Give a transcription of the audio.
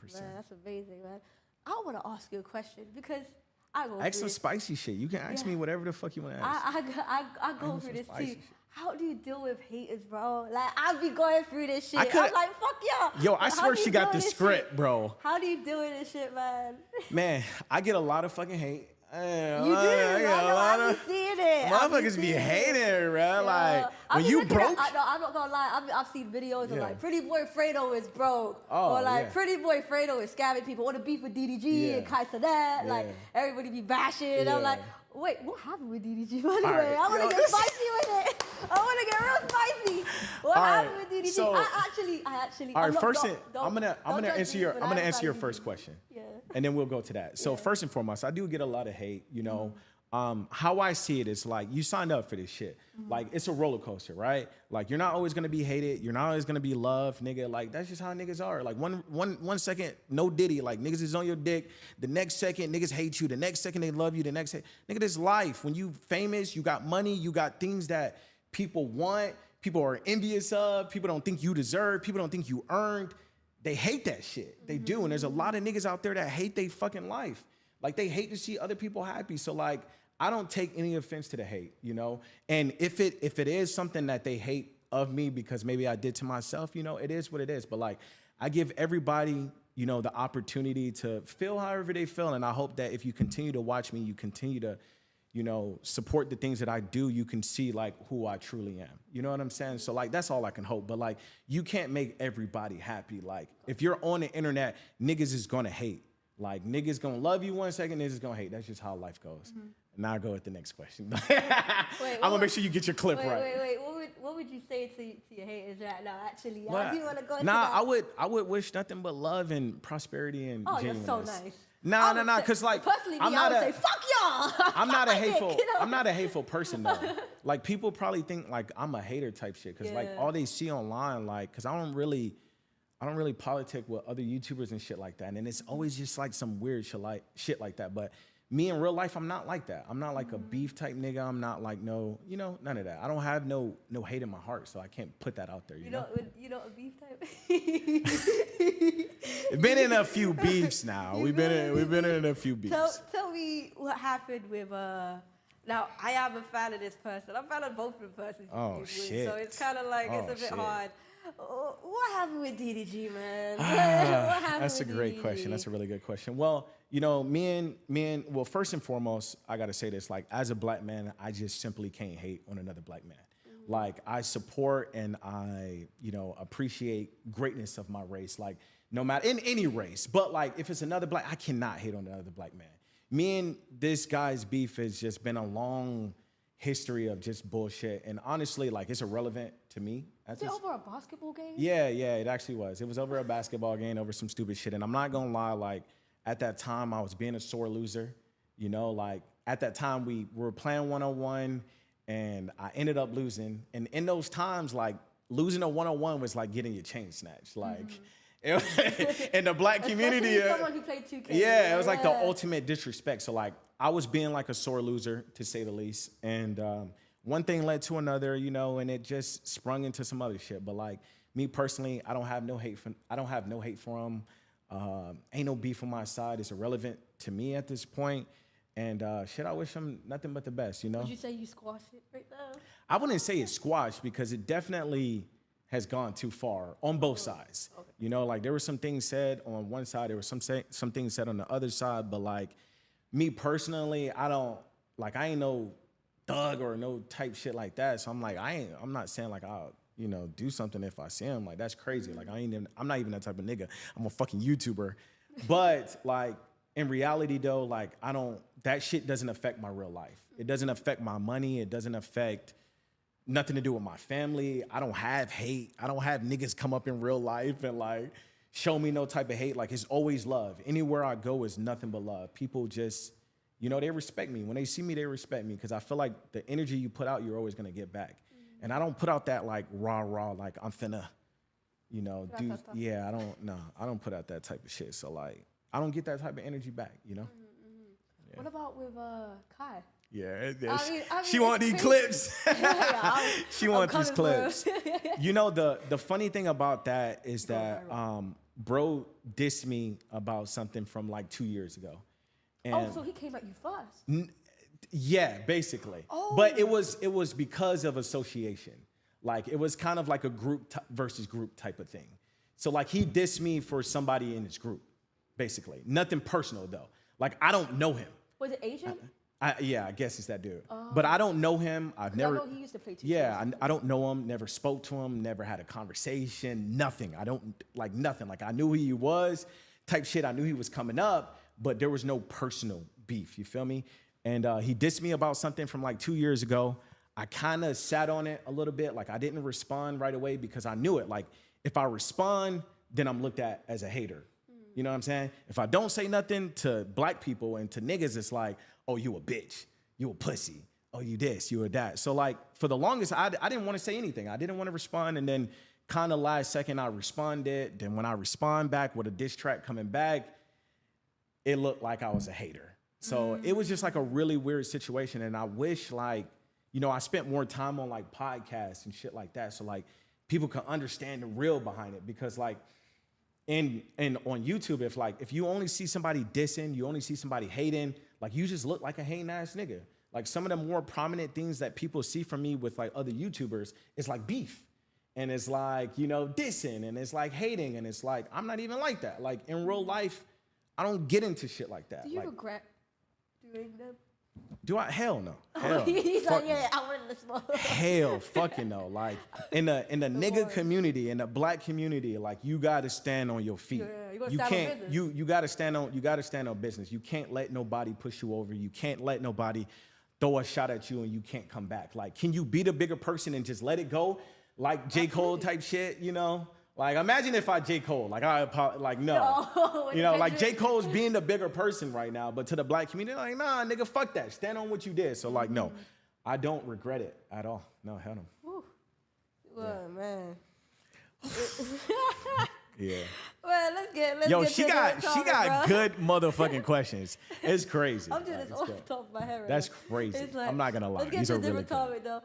Man, that's amazing, man. I want to ask you a question because I go Ask through some this. spicy shit. You can ask me whatever the fuck you want to ask. I go through some this spicy too. shit. How do you deal with haters, bro? Like, I be going through this shit. I coulda- I'm like, fuck y'all. Yo, I How swear do you she deal got the with this script, shit? bro. How do you deal with this shit, man? Man, I get a lot of fucking hate. You do. I know. I be seeing it. Motherfuckers be hating, bro. Like, when you broke. I'm not gonna lie. I've seen videos of like Pretty Boy Fredo is broke, Oh, or like yeah. Pretty Boy Fredo is scamming people, or the beef with DDG and Kai Cenat. Like everybody be bashing. I'm like, wait, what happened with DDG? Anyway, right, I want to get spicy with it. I want to get real spicy. What happened with DDG? So, I actually. All right, I'm not- first, don't- I'm gonna don't judge answer me, your but I'm gonna I answer your DDG. first question, Yeah. and then we'll go to that. So first and foremost, I do get a lot of hate. You know, how I see it is like you signed up for this shit. Like it's a roller coaster, right? Like you're not always gonna be hated. You're not always gonna be loved, nigga. Like that's just how niggas are. Like one second, no diddy. Like niggas is on your dick. The next second, niggas hate you. The next second, they love you. The next nigga, this life. When you famous, you got money. You got things that people want. People are envious of. People don't think you deserve. People don't think you earned. They hate that shit. They do. And there's a lot of niggas out there that hate their fucking life. Like they hate to see other people happy. So like, I don't take any offense to the hate, you know? And if it is something that they hate of me because maybe I did to myself, you know, it is what it is. But like, I give everybody, you know, the opportunity to feel however they feel. And I hope that if you continue to watch me, you continue to, you know, support the things that I do, you can see like who I truly am. You know what I'm saying? So like, that's all I can hope. But like, you can't make everybody happy. Like if you're on the internet, niggas is gonna hate. Like niggas gonna love you one second, niggas gonna hate. That's just how life goes. Now I go with the next question. I'm gonna make sure you get your clip right. Wait. What would you say to your haters right now? Actually, I do want to go into Nah, that. I would wish nothing but love and prosperity and genuineness. You're so nice. Nah, cause like personally, I'm I not would say fuck y'all. I'm not a hateful. I'm not a hateful person though. Like people probably think like I'm a hater type shit, cause like all they see online, like, cause I don't really politic with other YouTubers and shit like that, and it's always just like some weird shit like that. But me in real life, I'm not like that. I'm not like a beef type nigga. I'm not like none of that. I don't have no hate in my heart, so I can't put that out there. You know? You know a beef type. We've been in a few beefs now. We've been in a few beefs. Tell me what happened with Now I am a fan of this person. I'm a fan of both of the persons. Oh shit. So it's kind of like it's a bit hard. What happened with DDG, man? What happened That's a with great DDG? question. That's a really good question. Well, you know, well, first and foremost, I gotta say this, like, as a black man, I just simply can't hate on another black man. Like, I support and I, you know, appreciate greatness of my race, like, no matter, in any race, but like, if it's another black, I cannot hate on another black man. Me and this guy's beef has just been a long history of just bullshit, and honestly, like, it's irrelevant to me. Was it over a basketball game? Yeah, it actually was. It was over a basketball game, over some stupid shit. And I'm not gonna lie, like, at that time, I was being a sore loser. You know, like, at that time, we were playing one-on-one, and I ended up losing. And in those times, like, losing a one-on-one was like getting your chain snatched. Like, in the black community. Someone who played 2K. Yeah, it was like the ultimate disrespect. So, like, I was being like a sore loser, to say the least. And one thing led to another, you know, and it just sprung into some other shit. But like me personally, I don't have no hate for him. Ain't no beef on my side. It's irrelevant to me at this point. And shit, I wish him nothing but the best, you know? Would you say you squashed it right now? I wouldn't say it's squashed because it definitely has gone too far on both sides. Okay. You know, like there were some things said on one side, there were some things said on the other side, but like me personally, I ain't no thug or no type shit like that. So I'm like, I'm not saying like I'll, you know, do something if I see him. Like that's crazy. Like I'm not even that type of nigga. I'm a fucking YouTuber. But like in reality though, like that shit doesn't affect my real life. It doesn't affect my money. It doesn't affect nothing to do with my family. I don't have hate. I don't have niggas come up in real life and like show me no type of hate. Like it's always love. Anywhere I go is nothing but love. People just, you know, they respect me. When they see me, they respect me because I feel like the energy you put out, you're always gonna get back. And I don't put out that like raw, like I'm finna, you know, I don't put out that type of shit. So like, I don't get that type of energy back, you know? Yeah. What about with Kai? Yeah, she want these clips. Yeah, she want these clips. You know, the funny thing about that is that bro dissed me about something from like 2 years ago. And so he came at you first. Yeah, basically. Oh. But it was because of association. Like it was kind of like a group versus group type of thing. So like he dissed me for somebody in his group, basically. Nothing personal though. Like I don't know him. Was it Asian? Yeah, I guess it's that dude. But I don't know him. I've never. I know he used to play 2K. Yeah, I don't know him. Never spoke to him. Never had a conversation. Nothing. I don't like nothing. Like I knew who he was, type shit. I knew he was coming up, but there was no personal beef. You feel me? And he dissed me about something from like 2 years ago. I kind of sat on it a little bit. Like I didn't respond right away because I knew it. Like if I respond, then I'm looked at as a hater. You know what I'm saying? If I don't say nothing to black people and to niggas, it's like, oh, you a bitch, you a pussy, oh, you this, you a that. So like for the longest, I didn't want to say anything. I didn't want to respond. And then kind of last second, I responded. Then when I respond back with a diss track coming back, it looked like I was a hater. So it was just like a really weird situation. And I wish like, you know, I spent more time on like podcasts and shit like that. So like people can understand the real behind it because like, and on YouTube, if you only see somebody dissing, you only see somebody hating, like you just look like a hating ass nigga. Like some of the more prominent things that people see from me with like other YouTubers, it's like beef. And it's like, you know, dissing and it's like hating. And it's like, I'm not even like that. Like in real life, I don't get into shit like that. Do you like, regret doing them? Do I? Hell no. Hell. He's like, yeah, I want to listen. Hell fucking no. Like in the nigga community, in the black community, like you gotta stand on your feet. Yeah, you can't you gotta stand on business. You can't let nobody push you over. You can't let nobody throw a shot at you and you can't come back. Like, can you be the bigger person and just let it go? Like J. Cole type shit, you know? Like, imagine if I J. Cole, like, no. You know, like J. Cole's being the bigger person right now, but to the black community, like, nah, nigga, fuck that. Stand on what you did. So, like, no, I don't regret it at all. No, hell no. Well, man. Yeah. Well, let's get Yo, to she got good motherfucking questions. It's crazy. I'm doing this off the top of my head right That's now. crazy. It's like, I'm not gonna lie. Let's get These to are a really different good. topic, though.